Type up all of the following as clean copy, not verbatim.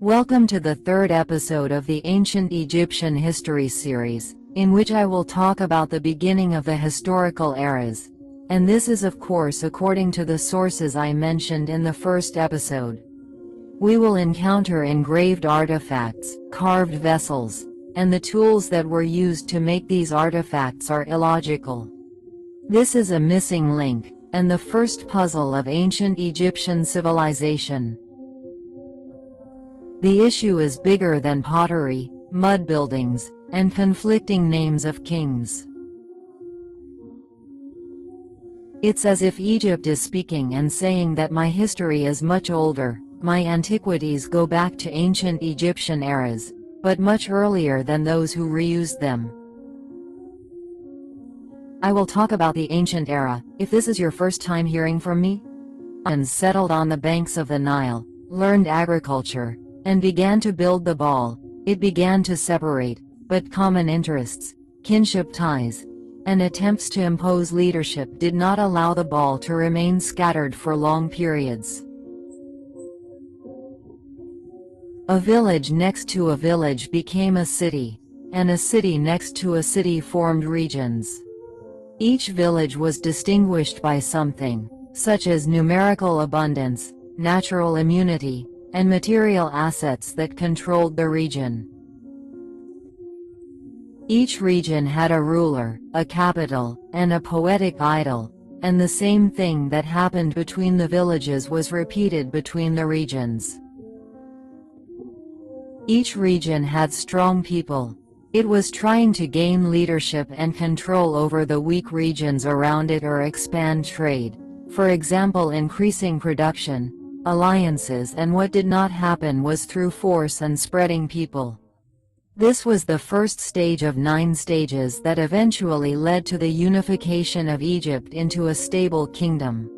Welcome to the third episode of the Ancient Egyptian History series, in which I will talk about the beginning of the historical eras. And this is of course according to the sources I mentioned in the first episode. We will encounter engraved artifacts, carved vessels, and the tools that were used to make these artifacts are illogical. This is a missing link, and the first puzzle of ancient Egyptian civilization. The issue is bigger than pottery, mud buildings, and conflicting names of kings. It's as if Egypt is speaking and saying that my history is much older, my antiquities go back to ancient Egyptian eras, but much earlier than those who reused them. I will talk about the ancient era, if this is your first time hearing from me. Pharaohs settled on the banks of the Nile, learned agriculture, and began to build the ball. It began to separate, but common interests, kinship ties, and attempts to impose leadership did not allow the ball to remain scattered for long periods. A village next to a village became a city, and a city next to a city formed regions. Each village was distinguished by something, such as numerical abundance, natural immunity, and material assets that controlled the region. Each region had a ruler, a capital, and a poetic idol, and the same thing that happened between the villages was repeated between the regions. Each region had strong people. It was trying to gain leadership and control over the weak regions around it or expand trade, for example increasing production, alliances, and what did not happen was through force and spreading people. This was the first stage of 9 stages that eventually led to the unification of Egypt into a stable kingdom.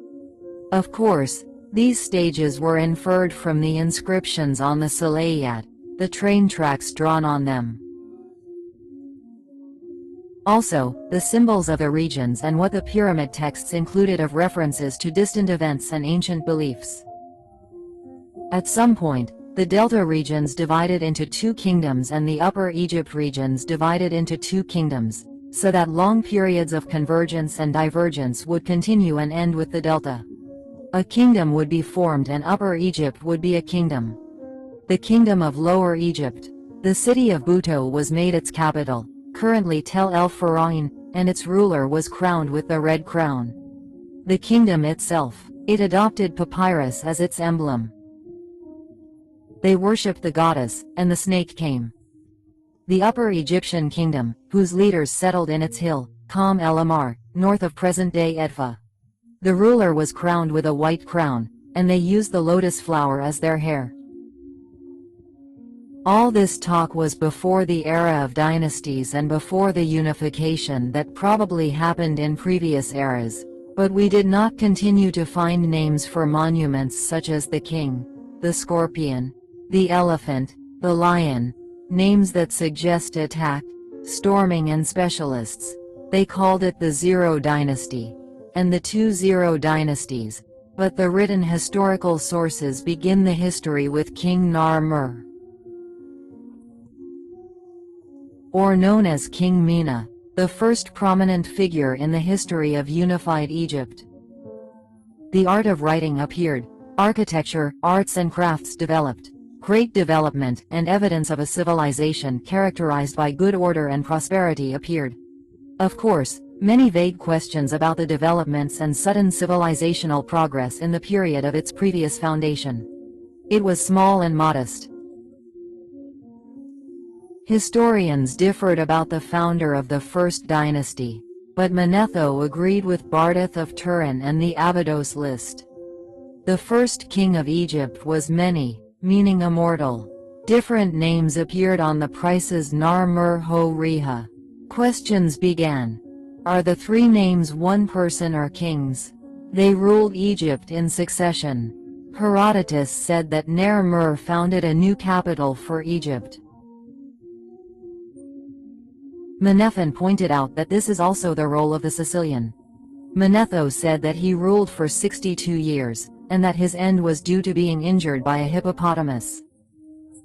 Of course, these stages were inferred from the inscriptions on the Salayat, the train tracks drawn on them. Also, the symbols of the regions and what the pyramid texts included of references to distant events and ancient beliefs. At some point, the Delta regions divided into 2 kingdoms and the Upper Egypt regions divided into 2 kingdoms, so that long periods of convergence and divergence would continue and end with the Delta. A kingdom would be formed and Upper Egypt would be a kingdom. The Kingdom of Lower Egypt. The city of Buto was made its capital, currently Tel el-Faraoin, and its ruler was crowned with the red crown. The kingdom itself, it adopted papyrus as its emblem. They worshipped the goddess, and the snake came. The Upper Egyptian Kingdom, whose leaders settled in its hill, Kham el-Ahmar, north of present-day Edfa. The ruler was crowned with a white crown, and they used the lotus flower as their hair. All this talk was before the era of dynasties and before the unification that probably happened in previous eras, but we did not continue to find names for monuments such as the king, the scorpion, the elephant, the lion, names that suggest attack, storming and specialists. They called it the Zero Dynasty, and the 2 Zero Dynasties, but the written historical sources begin the history with King Nar-Mer, or known as King Mina, the first prominent figure in the history of unified Egypt. The art of writing appeared, architecture, arts and crafts developed. Great development and evidence of a civilization characterized by good order and prosperity appeared. Of course, many vague questions about the developments and sudden civilizational progress in the period of its previous foundation. It was small and modest. Historians differed about the founder of the first dynasty, but Manetho agreed with Bardeth of Turin and the Abydos list. The first king of Egypt was Mene, meaning immortal. Different names appeared on the prices Nar-Mer-Ho-Riha. Questions began. Are the 3 names one person or kings? They ruled Egypt in succession. Herodotus said that Nar-Mer founded a new capital for Egypt. Manetho pointed out that this is also the role of the Sicilian. Manetho said that he ruled for 62 years, and that his end was due to being injured by a hippopotamus.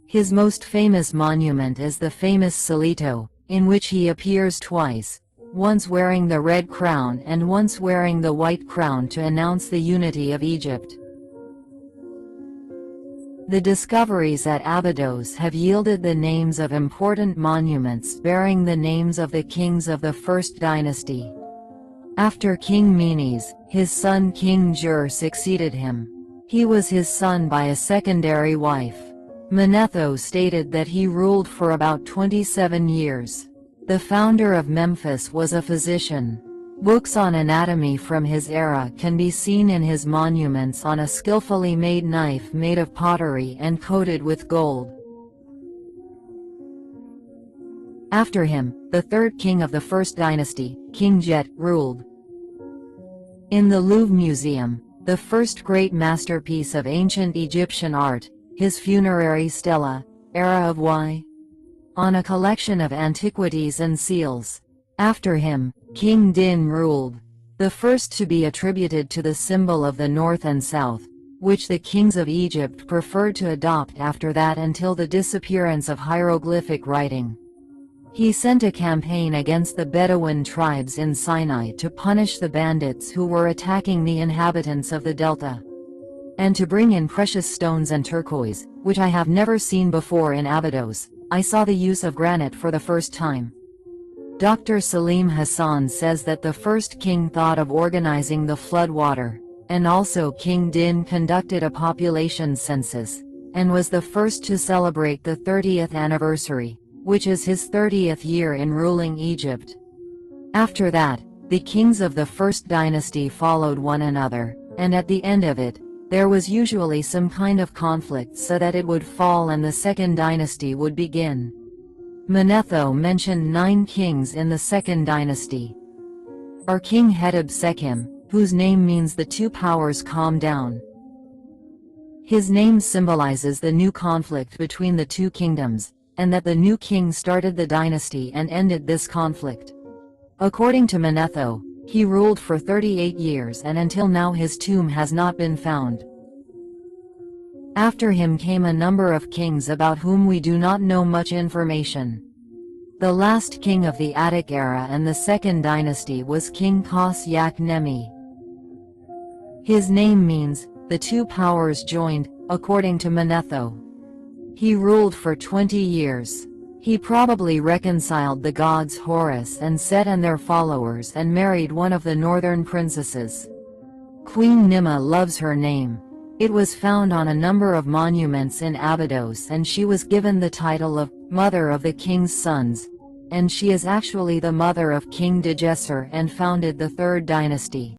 His most famous monument is the famous Salito, in which he appears twice, once wearing the red crown and once wearing the white crown to announce the unity of Egypt. The discoveries at Abydos have yielded the names of important monuments bearing the names of the kings of the First Dynasty. After King Menes, his son King Jur succeeded him. He was his son by a secondary wife. Manetho stated that he ruled for about 27 years. The founder of Memphis was a physician. Books on anatomy from his era can be seen in his monuments on a skillfully made knife made of pottery and coated with gold. After him, the third king of the First Dynasty, King Jet, ruled. In the Louvre Museum, the first great masterpiece of ancient Egyptian art, his funerary stela, era of Y, on a collection of antiquities and seals. After him, King Din ruled, the first to be attributed to the symbol of the North and South, which the kings of Egypt preferred to adopt after that until the disappearance of hieroglyphic writing. He sent a campaign against the Bedouin tribes in Sinai to punish the bandits who were attacking the inhabitants of the delta, and to bring in precious stones and turquoise, which I have never seen before in Abydos. I saw the use of granite for the first time. Dr. Salim Hassan says that the first king thought of organizing the flood water, and also King Din conducted a population census, and was the first to celebrate the 30th anniversary, which is his 30th year in ruling Egypt. After that, the kings of the First Dynasty followed one another, and at the end of it, there was usually some kind of conflict so that it would fall and the Second Dynasty would begin. Manetho mentioned 9 kings in the Second Dynasty. Are King Hetep Sekhem, whose name means the two powers calm down. His name symbolizes the new conflict between the two kingdoms, and that the new king started the dynasty and ended this conflict. According to Manetho, he ruled for 38 years and until now his tomb has not been found. After him came a number of kings about whom we do not know much information. The last king of the Attic era and the Second Dynasty was King Khas-Yak-Nemi. His name means, the two powers joined, according to Manetho. He ruled for 20 years. He probably reconciled the gods Horus and Set and their followers and married one of the northern princesses. Queen Nimma loves her name. It was found on a number of monuments in Abydos and she was given the title of Mother of the King's Sons, and she is actually the mother of King Djeser and founded the Third Dynasty.